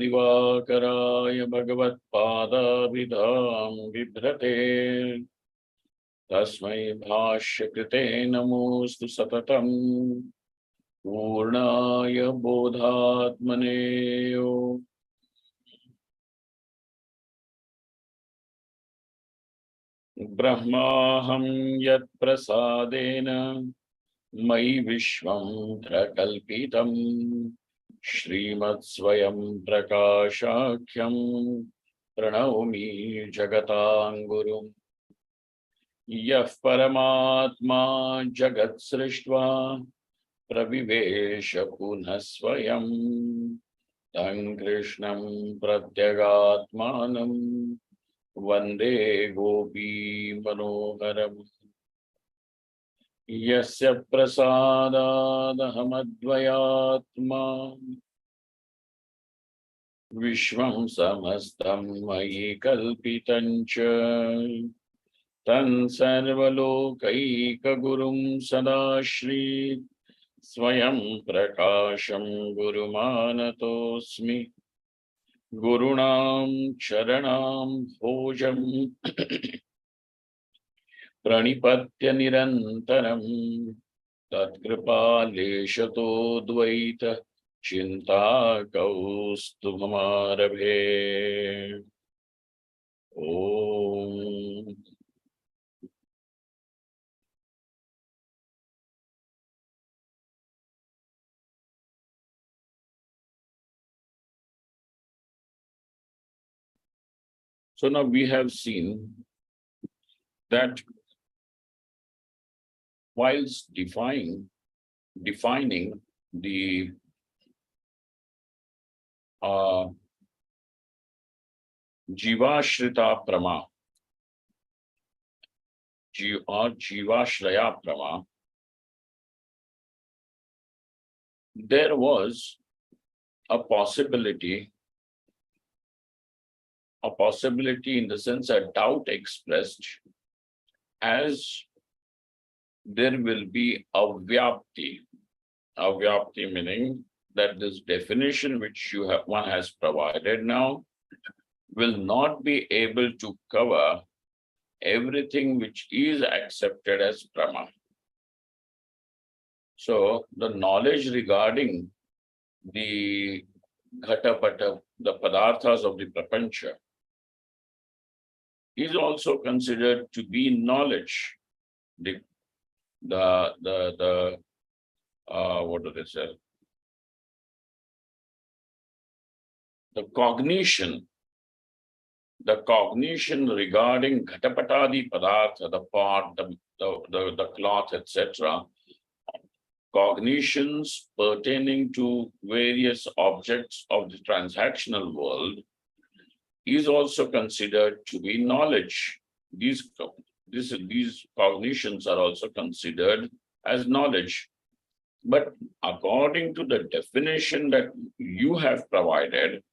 Divakaraaya Bhagavatpadabhidham Vibhrate Tasmai Bhashyakrite Namostu Satatam Purnaya Bodhatmane. Brahmaham Yat Prasadena Mai Vishwam Prakalpitam Srimad Swayam Prakashakyam Pranavami Jagatangurum Yah Paramatma Jagat Srishtva Pravivesha Punasvayam Tan Krishnam Pratyagatmanam Vande Gopi Manoharam Yasya prasadadahamadvayatma Vishwam samastam mayi kalpitancha Tan sarvalokaika gurum sadashri Swayam prakasham gurumanatosmi Gurunam charanam bhojam Pranipatya nirantaram Tatkripa dvaita Chinta kaustubhamarabhe. Om. So now we have seen that whilst defining the Jivashrita Prama or Jivashraya Prama, there was a possibility in the sense a doubt expressed as there will be a vyapti meaning that this definition which one has provided now will not be able to cover everything which is accepted as Brahma. So the knowledge regarding the Ghatapata, the Padarthas of the Prapancha, is also considered to be knowledge. What do they say? The cognition regarding Ghatapatadi Padartha, the pot, the cloth, etc., cognitions pertaining to various objects of the transactional world is also considered to be knowledge. These cognitions are also considered as knowledge. But according to the definition that you have provided,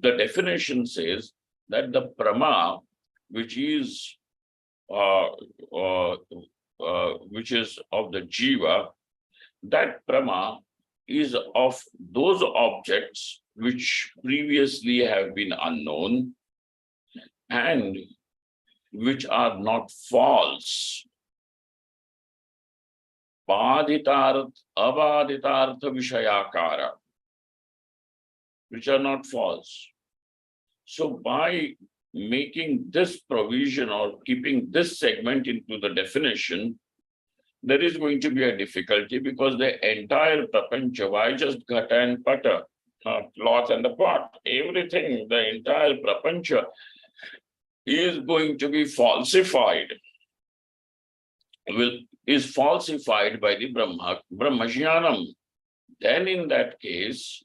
the definition says that the Prama, which is of the Jiva, that Prama is of those objects which previously have been unknown and which are not false. Abaditartha Vishayakara, which are not false. So by making this provision or keeping this segment into the definition, there is going to be a difficulty because the entire Prapancha, why just Ghata and Pata, cloth and the pot, everything, the entire Prapancha is going to be falsified, is falsified by the Brahmajnanam. Then in that case,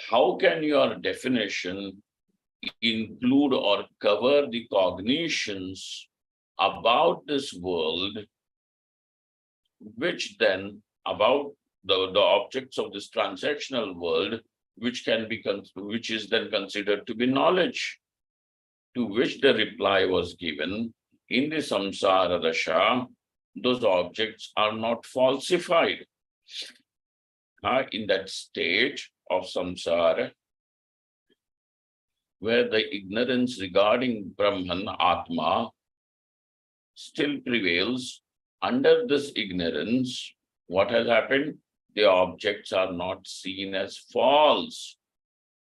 how can your definition include or cover the cognitions about this world, which then about the objects of this transactional world, which is then considered to be knowledge? To which the reply was given, in the samsara dasha, those objects are not falsified. In that state of samsara, where the ignorance regarding Brahman, Atma, still prevails. Under this ignorance, what has happened? The objects are not seen as false.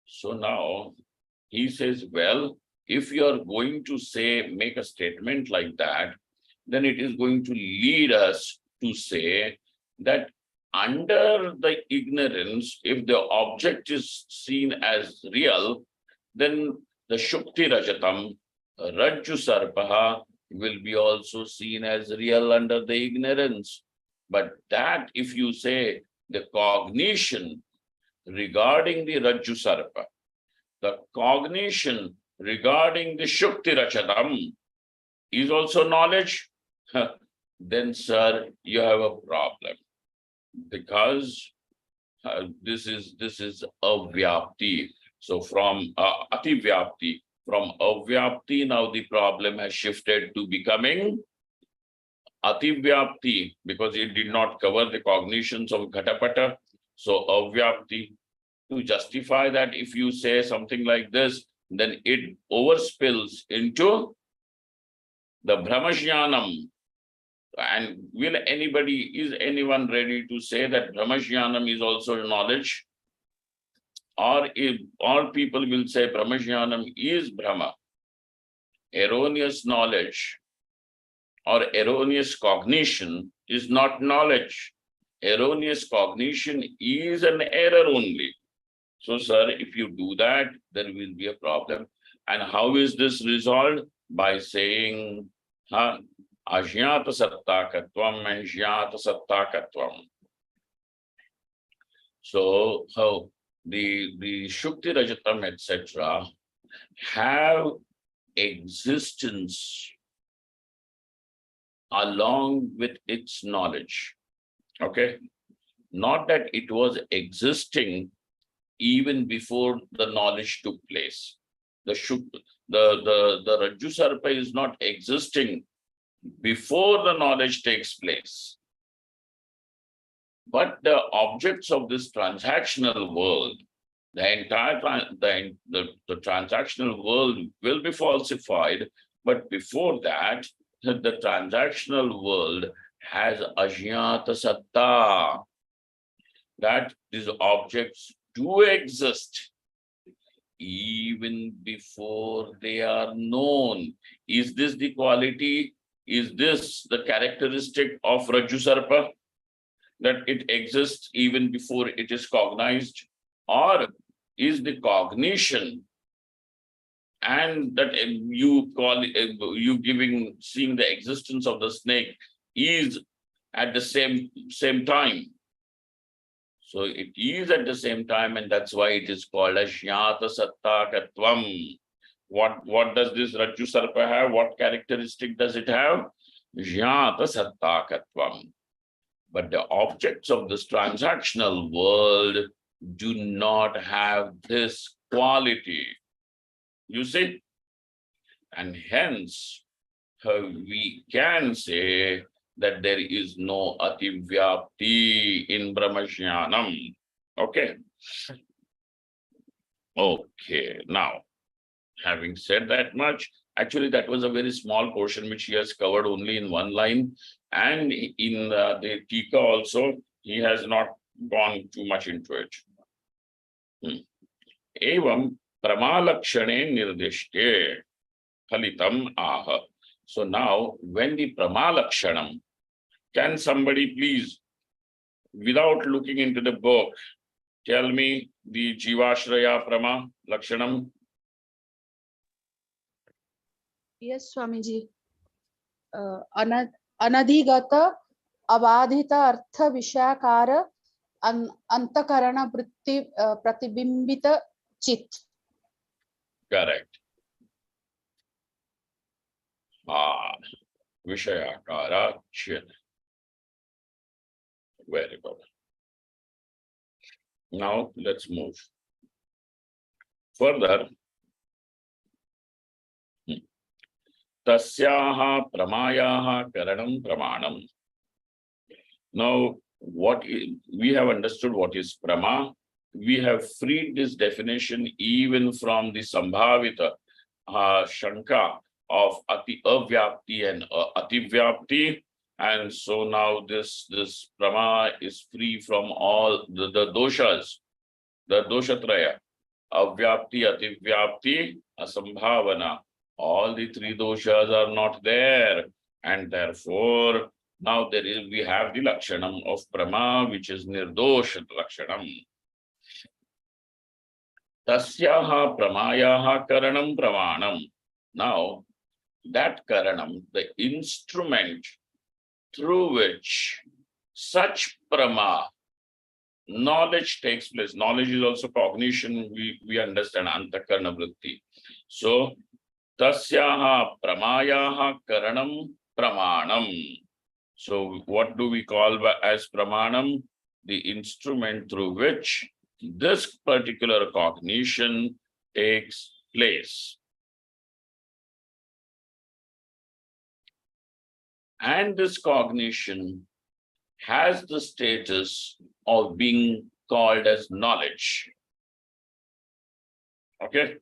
So now he says, well, if you are going to say, make a statement like that, then it is going to lead us to say that under the ignorance, if the object is seen as real, then the Shukti Rajatam, Rajju Sarpaha, will be also seen as real under the ignorance. But that, if you say the cognition regarding the Rajju Sarpa, the cognition regarding the Shukti Rajatam is also knowledge, then, sir, you have a problem. Because this is avyapti. So from ativyapti, from avyapti, now the problem has shifted to becoming ativyapti, because it did not cover the cognitions of ghatapata. So avyapti. To justify that, if you say something like this, then it overspills into the Brahmajnanam. And is anyone ready to say that Brahmajnanam is also knowledge? Or if all people will say Brahmajnanam is Brahma, erroneous knowledge or erroneous cognition is not knowledge. Erroneous cognition is an error only. So, sir, if you do that, there will be a problem. And how is this resolved? By saying, Ajnata Sattakatvam and Jnata Sattakatvam. So, how the Shukti Rajatam, etc., have existence along with its knowledge. Okay? Not that it was existing even before the knowledge took place. The Rajju Sarpa is not existing before the knowledge takes place. But the objects of this transactional world, the entire the transactional world will be falsified. But before that, the transactional world has ajnata satta, that these objects do exist even before they are known. Is this the quality? Is this the characteristic of Rajju Sarpa? That it exists even before it is cognized? Or is the cognition and that you call seeing the existence of the snake is at the same time? So it is at the same time, and that's why it is called as Jnata Sattakatvam. What does this Rajju Sarpa have? What characteristic does it have? Jnata Sattakatvam. But the objects of this transactional world do not have this quality. You see? And hence, we can say that there is no ativyapti in Brahmajnanam. Okay. Okay. Now, having said that much, actually that was a very small portion which he has covered only in one line. And in the Tika also, he has not gone too much into it. Evam pramalakshane nirdishte phalitam aha. So now, when the pramalakshanam, can somebody please, without looking into the book, tell me the Jivashraya Prama Lakshanam? Yes, Swamiji. Anadhigata abadhita artha vishakara antakarana vritti pratibimbita chit. Correct. Vishayakara chit. Very good. Now let's move further. Tasyaha pramayaha karanam pramanam. Now, we have understood what is prama we have freed this definition even from the Sambhavita Shanka of avyapti and ativyapti. And so now this Prama is free from all the doshas, the doshatraya, avyapti, ativyapti, asambhavana. All the three doshas are not there. And therefore, now we have the lakshanam of Prama, which is nirdosha lakshanam. Tasyaha pramayaha karanam pramanam. Now, that karanam, the instrument through which such prama, knowledge takes place. Knowledge is also cognition. We understand antakarna vritti. So, tasyaha pramayaha karanam pramanam. So, what do we call as pramanam? The instrument through which this particular cognition takes place. And this cognition has the status of being called as knowledge. Okay?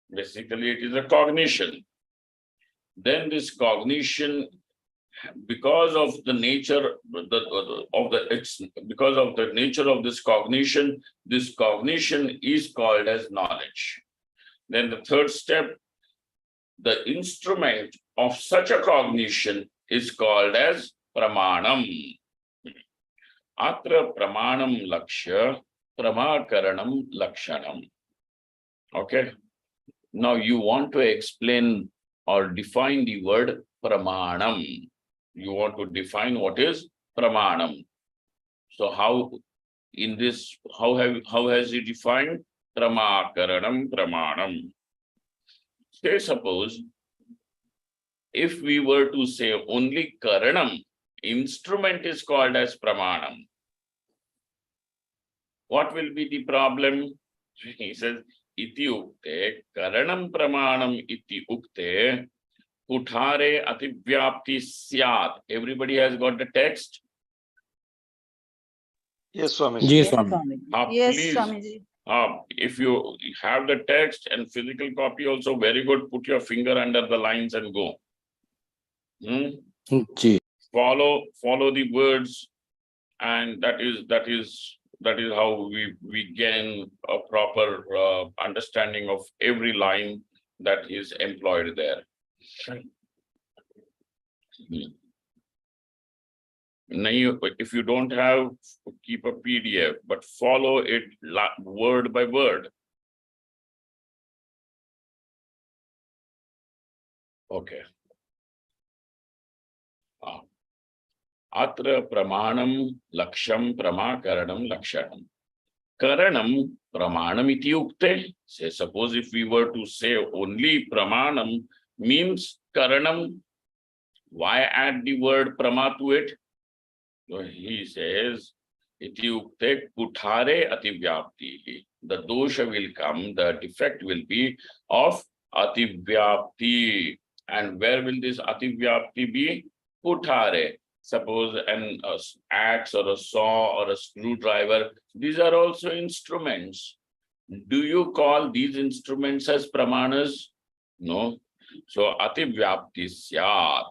Basically, it is a cognition. Then this cognition, because of the nature because of the nature of this cognition is called as knowledge. Then the third step, the instrument of such a cognition is called as pramanam. Atra pramanam lakshya, pramakaranam lakshanam. Okay. Now you want to explain or define the word pramanam. You want to define what is pramanam. So how has he defined pramakaranam pramanam? Say suppose if we were to say only karanam, instrument is called as pramanam. What will be the problem? He says, iti ukte, karanam pramanam iti ukte, kuthare ativyapti syat. Everybody has got the text? Yes, Swami. Ji, Swami. Yes, Please, Swamiji. if you have the text and physical copy also, very good. Put your finger under the lines and go. Ji. Follow the words, and that is how we gain a proper understanding of every line that is employed there. If you don't have, keep a PDF, but follow it word by word. Okay. Atra pramanam laksham pramakaranam lakshanam. Karanam pramanam iti ukte. Say, suppose if we were to say only pramanam means karanam, why add the word prama to it? So he says, iti ukte kuthare ativyapti. The dosha will come, the defect will be of ativyapti. And where will this ativyapti be? Kuthare. Suppose an axe or a saw or a screwdriver, these are also instruments. Do you call these instruments as pramanas? No. So ativyapti syat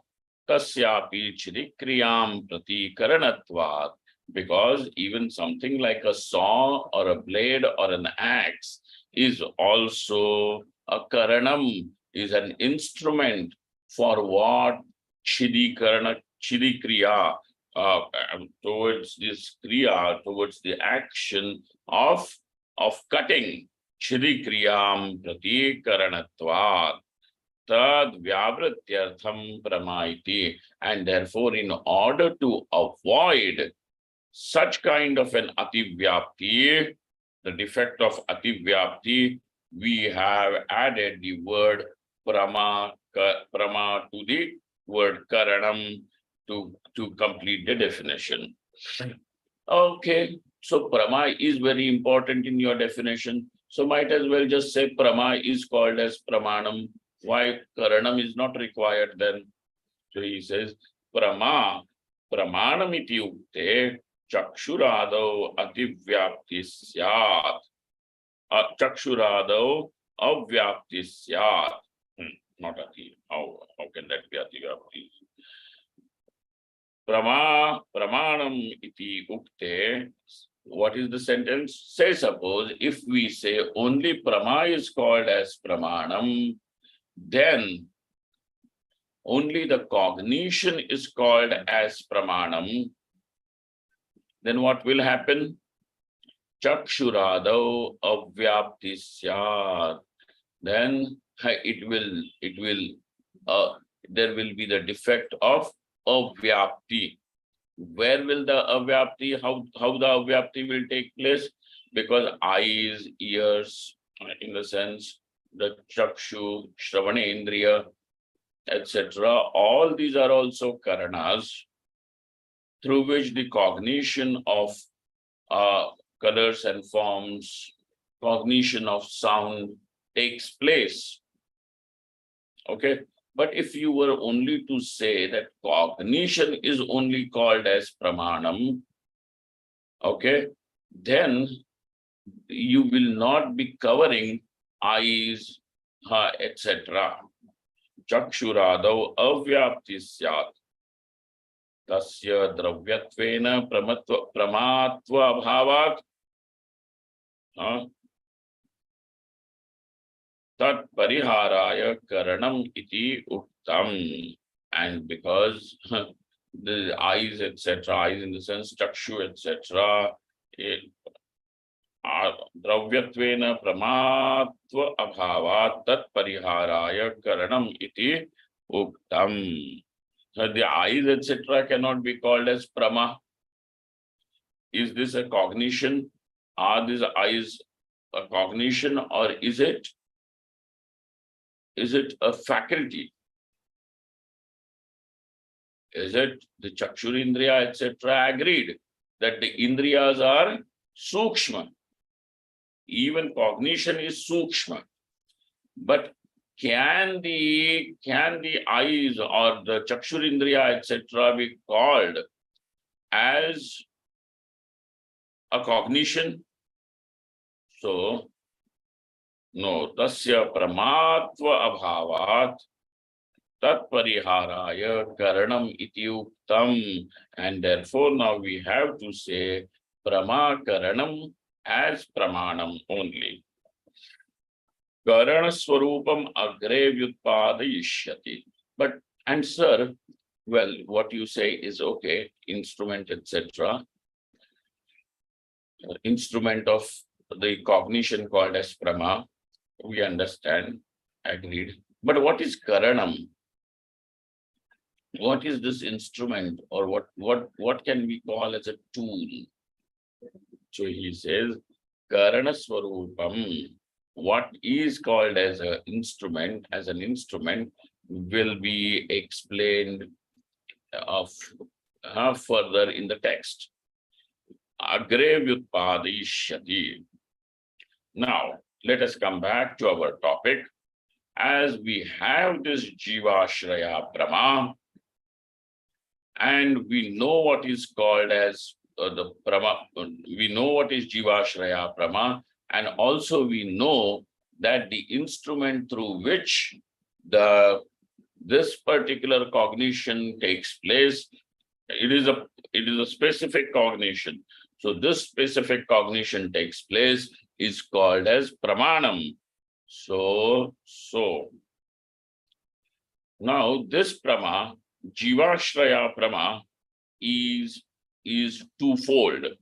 tasyapi chirikriyam prati karanatvat. Because even something like a saw or a blade or an axe is also a karanam, is an instrument for what? Chidikriya, towards this kriya, towards the action of cutting. Chidikriyam prati karanatvat. Tad vyavrityartham pramaiti. And therefore, in order to avoid such kind of an ativyapti, the defect of ativyapti, we have added the word prama to the word karanam to complete the definition. Okay, so prama is very important in your definition. So might as well just say prama is called as pramanam. Why karanam is not required then? So he says, pramanam iti ukte Chakshurado ativyapti syat. Chakshurado avyapti syat. Not ati. How can that be ativyapti? Pramanam iti ukte. What is the sentence? Say, suppose if we say only Prama is called as Pramanam, then only the cognition is called as Pramanam. Then what will happen? Chakshurado avyapti syat. Then there will be the defect of avyapti. Where will the avyapti, how the avyapti will take place? Because eyes, ears, in the sense, the chakshu, shravanendriya, etc. All these are also karanas through which the cognition of colors and forms, cognition of sound takes place. Okay. But if you were only to say that cognition is only called as Pramanam, okay, then you will not be covering eyes, etc. Chakshuradav avyapti syat. Tasya dravyatvena pramatva abhavat. Tat pariharaya karanam iti uktam. And because the eyes, etc., eyes in the sense chakshu, etc., dravyattvena pramatva abhavat tat pariharaya karanam iti uktam. So the eyes, etc., cannot be called as prama. Is this a cognition? Are these eyes a cognition, or is it a faculty? Is it the chakshurindriya, etc., agreed that the indriyas are sukshma? Even cognition is sukshma. But can the eyes or the chakshurindriya, etc., be called as a cognition? So, no, tasya pramatva abhavat tat pariharaya karanam iti uktam. And therefore now we have to say prama karanam as pramanam only. Karana swarupam agre vyutpadayishyati. But, and sir, well, what you say is okay, instrument, etc. Instrument of the cognition called as prama, we understand, agreed. But what is karanam? What is this instrument, or what can we call as a tool? So he says, karana swarupam. What is called as an instrument, will be explained further in the text. Agre vyutpadishyati. Now, let us come back to our topic. As we have this jivashraya prama, and we know what is called as the prama, we know what is jivashraya prama, and also we know that the instrument through which this particular cognition takes place, it is a specific cognition. So this specific cognition takes place is called as pramanam. So now this prama, jivashraya prama, is twofold.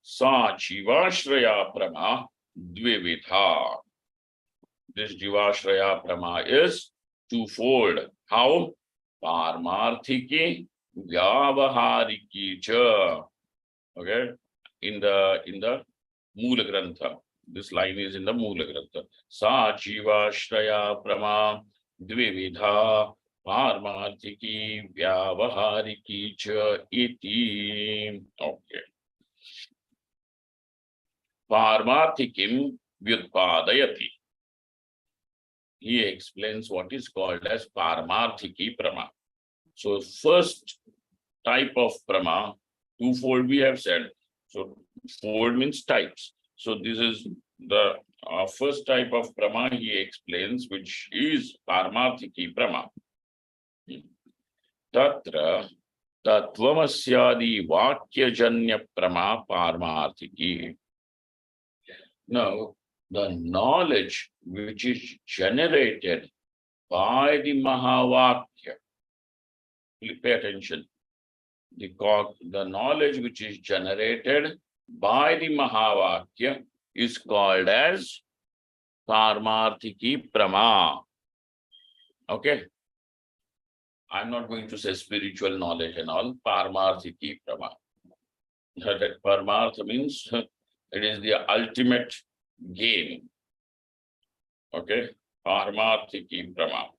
Sa jivashraya prama dvividha. This jivashraya prama is twofold. How? Parmarthiki vyavahariki cha. Okay, in the Moola Grantha. This line is in the Moola Grantha. Sa jivashraya prama dvividha parmarthiki vyavahariki cha iti. Okay. Parmarthikim vyutpadayati. He explains what is called as parmarthiki prama. So first type of prama Twofold we have said. So fold means types. So this is the first type of prama he explains, which is parmarthiki prama. Tatra tattvamasya vakyajanya prama parmarthiki. Now, the knowledge which is generated by the Mahavakya, pay attention, the knowledge which is generated by the Mahavakya is called as Parmarthiki Prama. Okay? I'm not going to say spiritual knowledge and all, Parmarthiki Prama. That Parmartha means it is the ultimate gain. Okay? Parmarthiki Prama.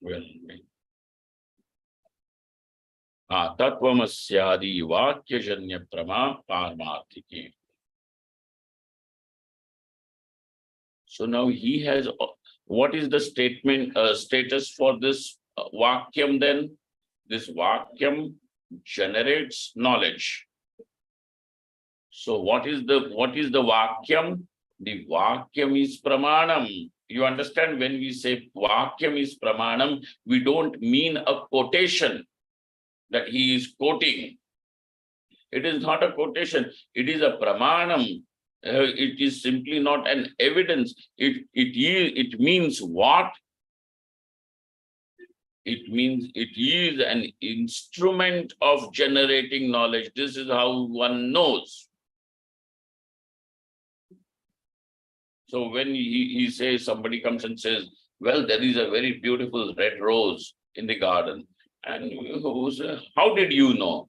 Well, Tattvamasya vakyajanya prama parmarthiki. So now he has, what is the status for this vakyam then? This vakyam generates knowledge. So what is the vakyam? The vakyam is pramanam. You understand, when we say vakyam is pramanam, we don't mean a quotation that he is quoting. It is not a quotation, it is a pramanam. It is simply not an evidence. It means what? It means it is an instrument of generating knowledge. This is how one knows. So when he says, somebody comes and says, well, there is a very beautiful red rose in the garden. And how did you know?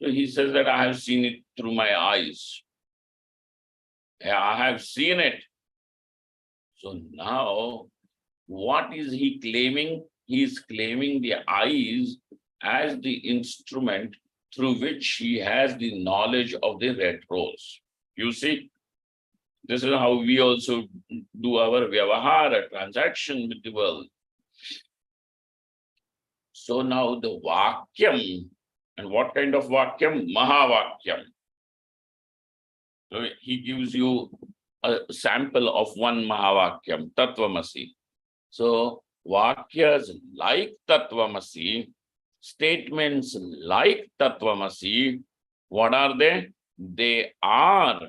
So he says that I have seen it through my eyes. Yeah, I have seen it. So now, what is he claiming? He is claiming the eyes as the instrument through which he has the knowledge of the red rose. You see, this is how we also do our vyavahara, transaction with the world. So now the vakyam, and what kind of vakyam? Mahavakyam. So he gives you a sample of one Mahavakyam, Tattvamasi. So Vakyas like Tattvamasi, statements like Tattvamasi, what are they? They are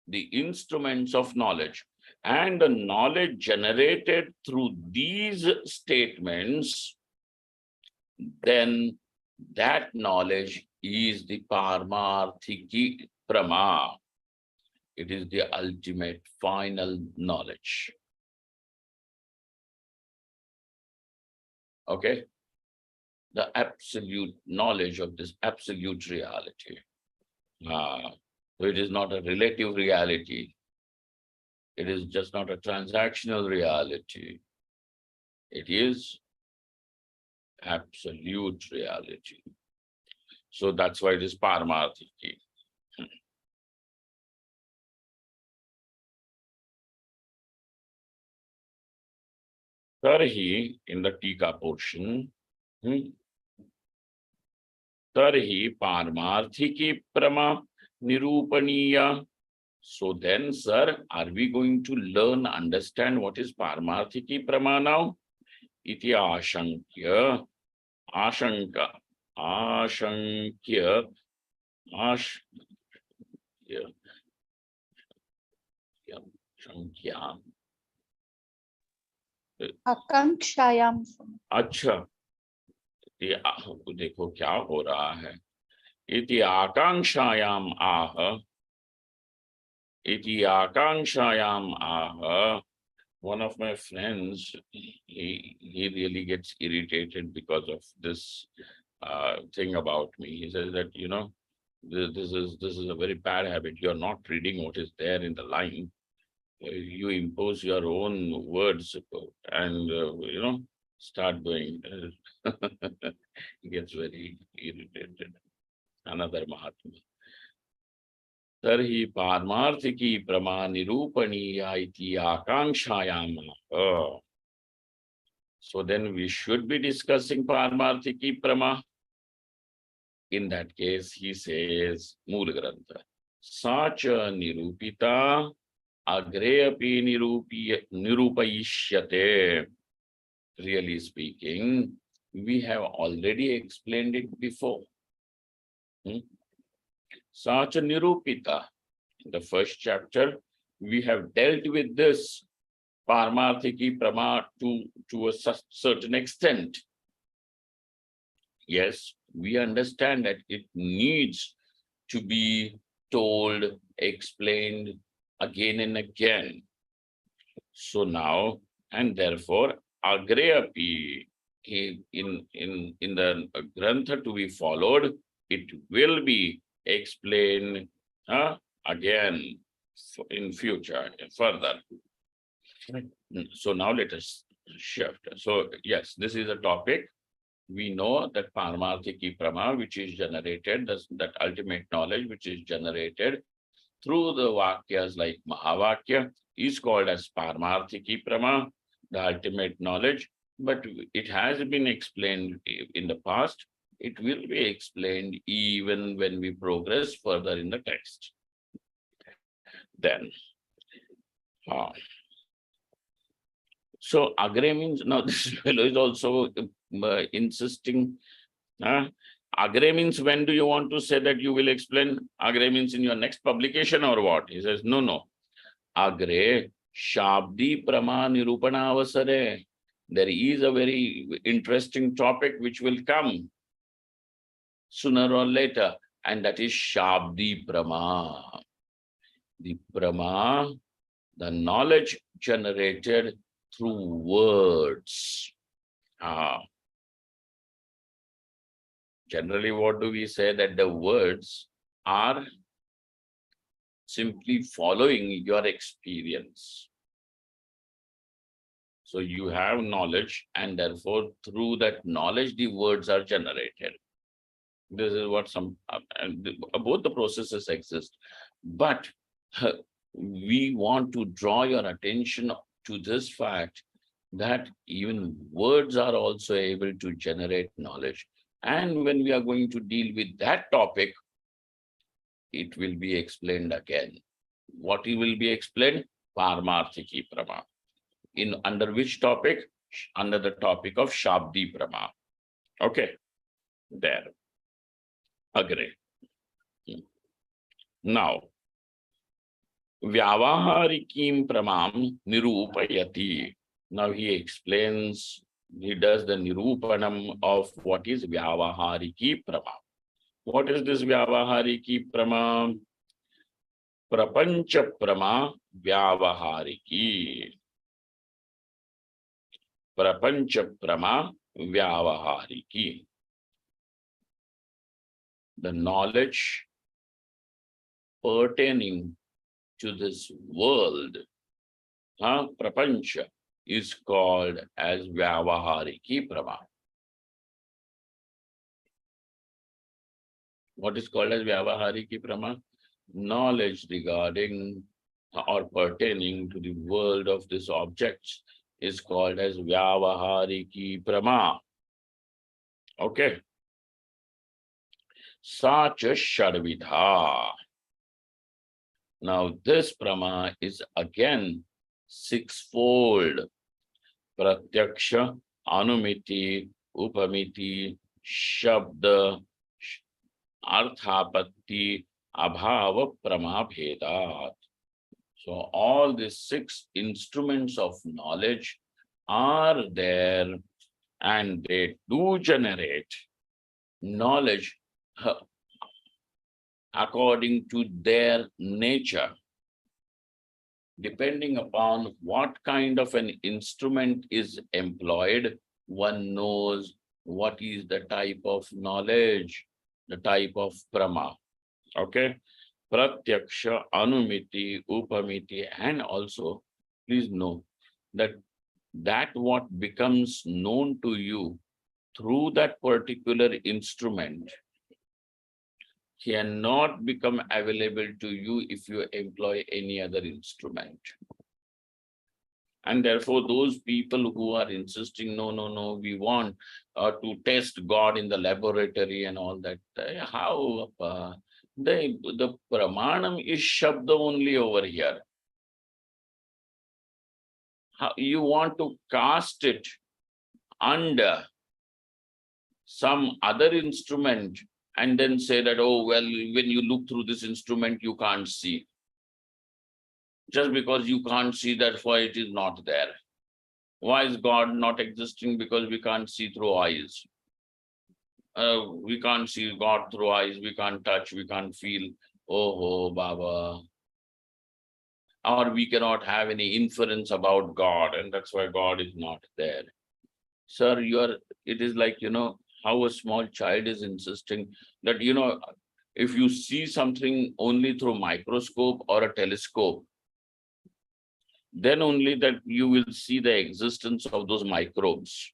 the instruments of knowledge. And the knowledge generated through these statements, then that knowledge is the Parmarthiki Prama. It is the ultimate final knowledge. Okay? The absolute knowledge of this absolute reality. So it is not a relative reality. It is just not a transactional reality. It is absolute reality. So that's why it is Parmarthiki. Tarhi, in the Tika portion, Tarhi Parmarthiki Prama Nirupaniya. So then, sir, are we going to learn, understand what is Parmarthiki Prama now? Iti Ashankya, Ashanka, Ashankya, Ashankya. आकांक्षायाम अच्छा, देखो क्या हो रहा है. इति आकांक्षायाम आह, इति आकांक्षायाम आह. One of my friends, he really gets irritated because of this thing about me. He says that, you know, this is a very bad habit. You're not reading what is there in the line. You impose your own words and, you know, start doing. He gets very irritated. Another Mahatma. Tarhi Parmarthiki Prama Nirupaniya iti Akankshayaam. So then we should be discussing Paramarthiki Prama. In that case, he says, Mool Grantha. Sacha Nirupita Agre api Nirupayishyate. Really speaking, we have already explained it before. Sacha Nirupita. In the first chapter, we have dealt with this Paramarthiki Prama to a certain extent. Yes, we understand that it needs to be told, explained again and again. So now, and therefore, Agreapi, in the Grantha to be followed, it will be explained again in future, further. So now let us shift. So yes, this is a topic. We know that Paramarthiki Prama, which is generated, that ultimate knowledge which is generated through the Vakyas like Mahavakya, is called as Paramarthiki Prama, the ultimate knowledge. But it has been explained in the past. It will be explained even when we progress further in the text. Then, so Agre means, now this fellow is also insisting. Agre means, when do you want to say that you will explain? Agre means in your next publication or what? He says, no. Agre Shabdi Prama Nirupana Avasare. There is a very interesting topic which will come sooner or later, and that is Shabdi Prama. The Prama, the knowledge generated through words. Generally, what do we say? That the words are simply following your experience. So you have knowledge, and therefore through that knowledge, the words are generated. This is what both the processes exist. But we want to draw your attention to this fact that even words are also able to generate knowledge. And when we are going to deal with that topic, it will be explained again. What it will be explained? Paramarthiki Prama. Under which topic? Under the topic of Shabdi Prama. Okay, there. Agree. Now, Vyavaharikim Pramam Nirupayati. Now he explains, he does the Nirupanam of what is Vyavahariki Prama. What is this Vyavahariki Prama? Prapancha Prama Vyavahariki. Prapancha Prama Vyavahariki. The knowledge pertaining to this world, Prapancha, is called as Vyavahariki Prama. What is called as Vyavahariki Prama? Knowledge regarding or pertaining to the world of these objects is called as Vyavahariki Prama. Okay. Sacha Shadvidha. Now this Prama is again sixfold. Pratyaksha, Anumiti, Upamiti, Shabda, Arthapatti, Abhava Prama Bhedat. So all these 6 instruments of knowledge are there, and they do generate knowledge according to their nature. Depending upon what kind of an instrument is employed, one knows what is the type of knowledge, the type of Prama. Okay. Pratyaksha, Anumiti, Upamiti, and also please know that what becomes known to you through that particular instrument cannot become available to you if you employ any other instrument. And therefore, those people who are insisting, no, we want to test God in the laboratory and all that, how the Pramanam is Shabda only over here. How you want to cast it under some other instrument and then say that, oh, well, when you look through this instrument, you can't see. Just because you can't see, that's why it is not there. Why is God not existing? Because we can't see through eyes. We can't see God through eyes, we can't touch, we can't feel. Oh, Baba. Or we cannot have any inference about God, and that's why God is not there. Sir, it is like, how a small child is insisting that, if you see something only through microscope or a telescope, then only that you will see the existence of those microbes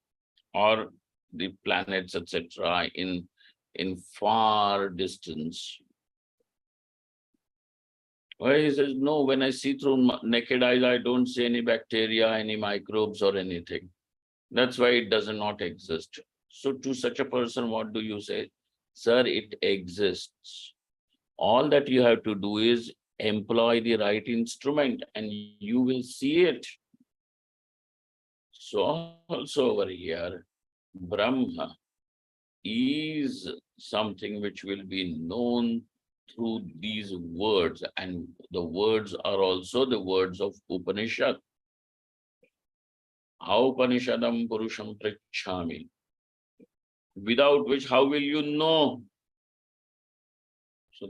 or the planets, etc., in far distance. Well, he says, no, when I see through naked eyes, I don't see any bacteria, any microbes or anything. That's why it does not exist. So to such a person, what do you say? Sir, it exists. All that you have to do is employ the right instrument and you will see it. So also over here, Brahma is something which will be known through these words, and the words are also the words of Upanishad. Upanishadam Purusham Prichhami. Without which, how will you know? So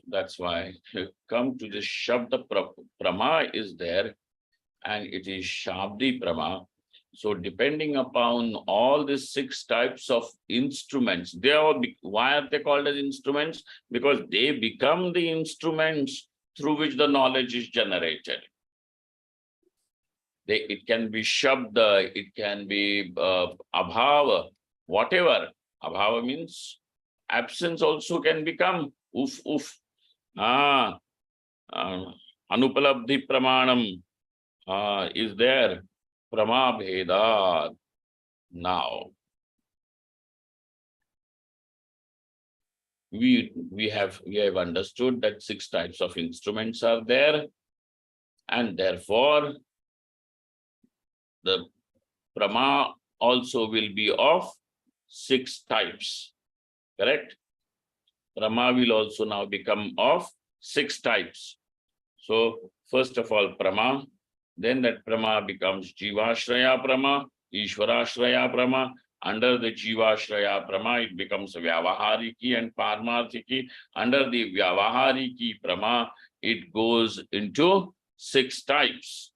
that's why come to this Shabda Prama is there, and it is Shabdi Prama. So depending upon all these 6 types of instruments, why are they called as instruments? Because they become the instruments through which the knowledge is generated. It can be Shabda, it can be Abhava, whatever. Abhava means absence also can become Anupalabdhi Pramanam is there. Prama Bheda. Now, we have understood that 6 types of instruments are there, and therefore the Prama also will be of 6 types. Correct? Prama will also now become of 6 types. So first of all, Prama. Then that Prama becomes Jivashraya Prama, Ishwarashraya Prama. Under the Jivashraya Prama, it becomes Vyavahariki and Parmarthiki. Under the Vyavahariki Prama, it goes into 6 types.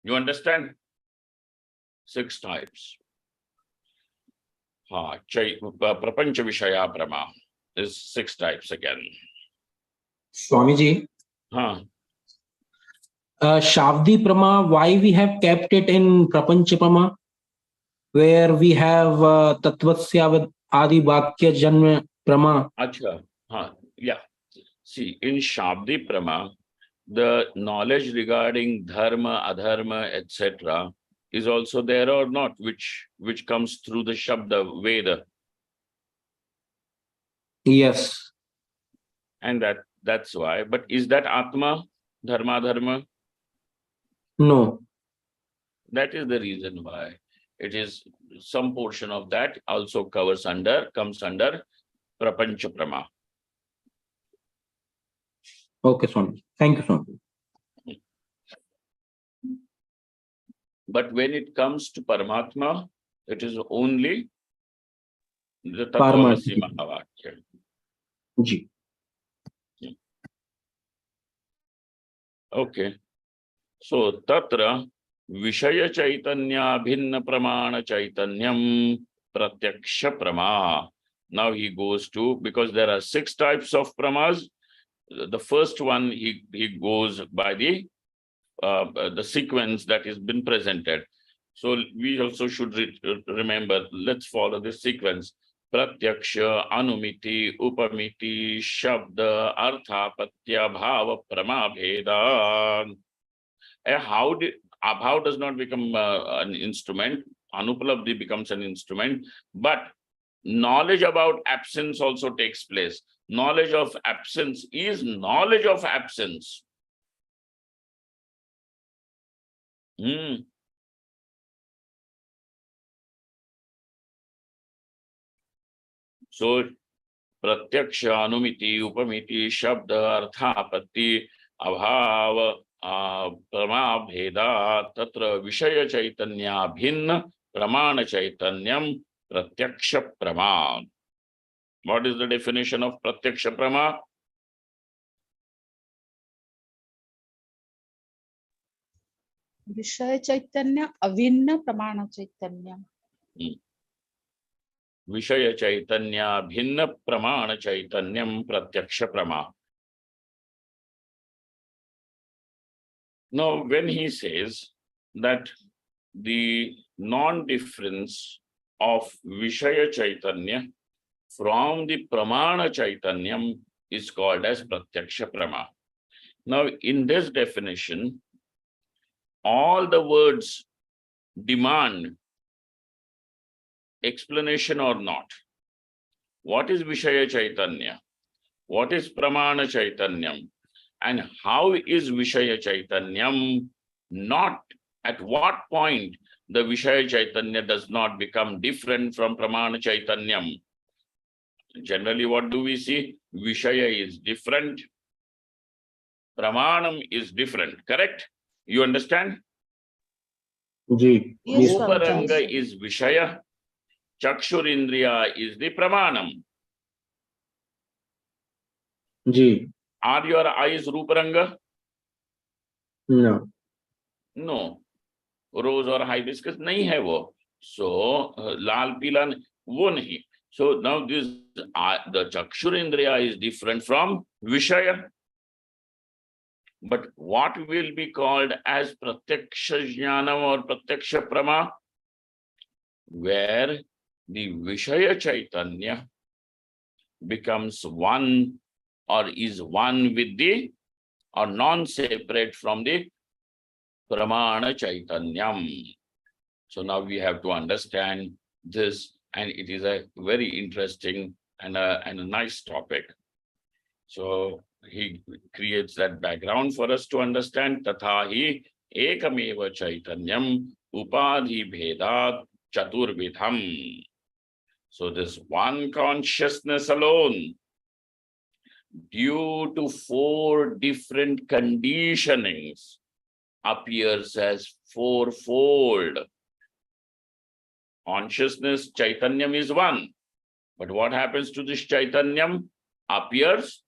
You understand? 6 types. Prapancha Vishaya Prama is 6 types again. Swamiji. Shavdi Prama, why we have kept it in Prapancha Prama, where we have Tattvasyavad Adi Vakya Janma Prama? Acha. Yeah. See, in Shabdi Prama, the knowledge regarding dharma, adharma, etc., is also there or not, which comes through the Shabda Veda. Yes. And that's why. But is that Atma, Dharma, Dharma? No. That is the reason why it is some portion of that also comes under Prapancha Prama. Okay, Swami. Thank you, Swami. But when it comes to Paramatma, it is only the Paramati. Tattvanasi Mahavakya. Ji. Okay. So Tatra Vishaya Chaitanya Bhinna Pramana Chaitanyam Pratyaksha Prama. Now he goes to, because there are 6 types of pramas. The first one, he goes by the sequence that has been presented. So we also should remember, let's follow this sequence. Pratyaksha, Anumiti, Upamiti, Shabda, Artha, Patya, Bhava, Prama, Bheda. Abhav does not become an instrument. Anupalabdhi becomes an instrument, but knowledge about absence also takes place. Knowledge of absence is knowledge of absence. So, Pratyaksha, Anumiti, Upamiti, Shabda, Arthapatti, Abhav, Prama, Bheda, Tatra, Vishaya Chaitanya, Bhinna, Pramana Chaitanyam, Pratyaksha Prama. What is the definition of Pratyaksha Prama? Vishaya Chaitanya, Avinna Pramana Chaitanya. Vishaya Chaitanya, Bhinna Pramana Chaitanyam, Pratyaksha Prama. Now, when he says that the non-difference of Vishaya Chaitanya from the Pramana Chaitanyam is called as Pratyaksha Prama. Now, in this definition, all the words demand explanation or not. What is Vishaya Chaitanya? What is Pramana Chaitanyam? And how is Vishaya Chaitanyam not, at what point the Vishaya Chaitanya does not become different from Pramana Chaitanyam? Generally, what do we see? Vishaya is different. Pramanam is different, correct? You understand? Ji. Yes, Yes. Ruparanga is Vishaya. Chakshurindriya is the Pramanam. Ji. Are your eyes Ruparanga? No. No. Rose or hibiscus nahi hai wo. So lal pila wo nahi. So now this the Chakshurindriya is different from Vishaya. But what will be called as Pratyaksha Jnanam or Pratyaksha Prama? Where the Vishaya Chaitanya becomes one or is one with the or non-separate from the Pramana Chaitanyam. So now we have to understand this, and it is a very interesting and a nice topic. So he creates that background for us to understand. Tathahi ekameva chaitanyam upadhi bhedat chaturvidham. So this one consciousness alone, due to 4 different conditionings, appears as fourfold. Consciousness, Chaitanyam is one. But what happens to this Chaitanyam? Appears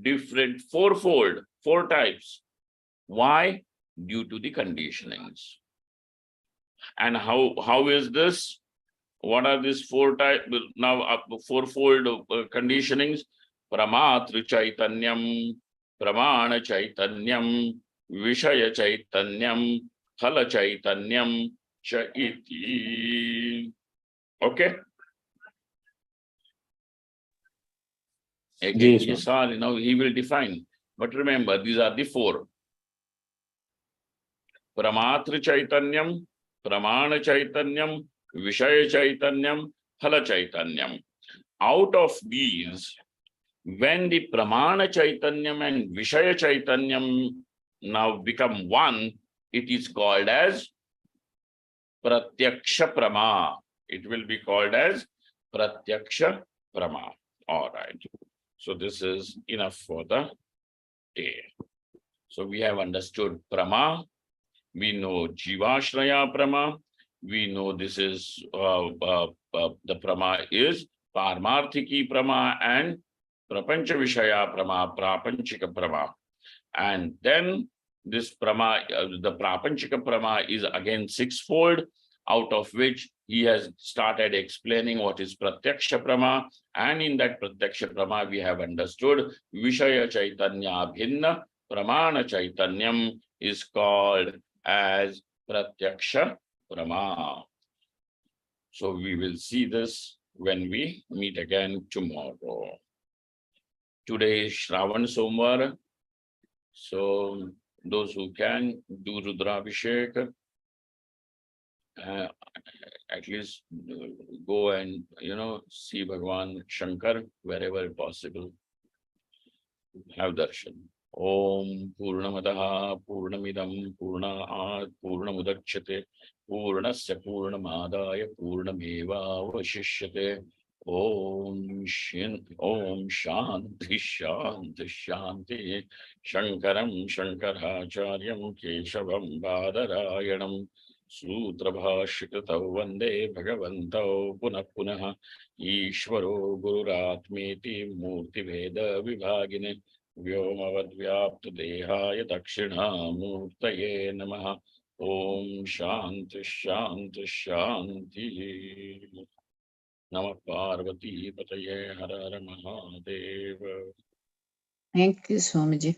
different, fourfold, 4 types. Why? Due to the conditionings. And how is this? What are these 4 types? Now, fourfold conditionings. Pramatra Chaitanyam, Pramana Chaitanyam, Vishaya Chaitanyam, Phala Chaitanyam, Chaiti. Okay? Again, Yes, now he will define. But remember, these are the 4. Pramatra Chaitanyam, Pramana Chaitanyam, Vishaya Chaitanyam, Phala Chaitanyam. Out of these, when the Pramana Chaitanyam and Vishaya Chaitanyam now become one, it is called as Pratyaksha Prama. It will be called as Pratyaksha Prama. All right. So this is enough for the day. So we have understood Prama. We know Jivashraya Prama. We know this is the Prama is Parmarthiki Prama and Prapancha Vishaya Prama, Prapanchika Prama. And then this Prama, the Prapanchika Prama is again 6-fold, out of which he has started explaining what is Pratyaksha Prama. And in that Pratyaksha Prama, we have understood Vishaya Chaitanya Bhinna, Pramana Chaitanyam is called as Pratyaksha Prama. So we will see this when we meet again tomorrow. Today is Shravan Somvar. So those who can do Rudrabhishek, at least go and, see Bhagwan Shankar wherever possible. Have darshan. Om Purnamadaha Purnamidam Purnaat Purnamudachyate Purnasya Purnamadaya Purnameva Vashishyate. Om Shanti Shanti Shanti. Shankaram Shankaracharyam Keshavam Badarayanam Sutrabhashikatau Vande Bhagavantau Punah Punah Ishvaro Gururatmeti Murtiveda Vibhagine Vyomavadvyaptadehaaya Dakshinaamurtaye Namaha. Om Shanti Shanti Shanti. Namah Parvati Pataye Har Har Mahadeva. Thank you, Swamiji.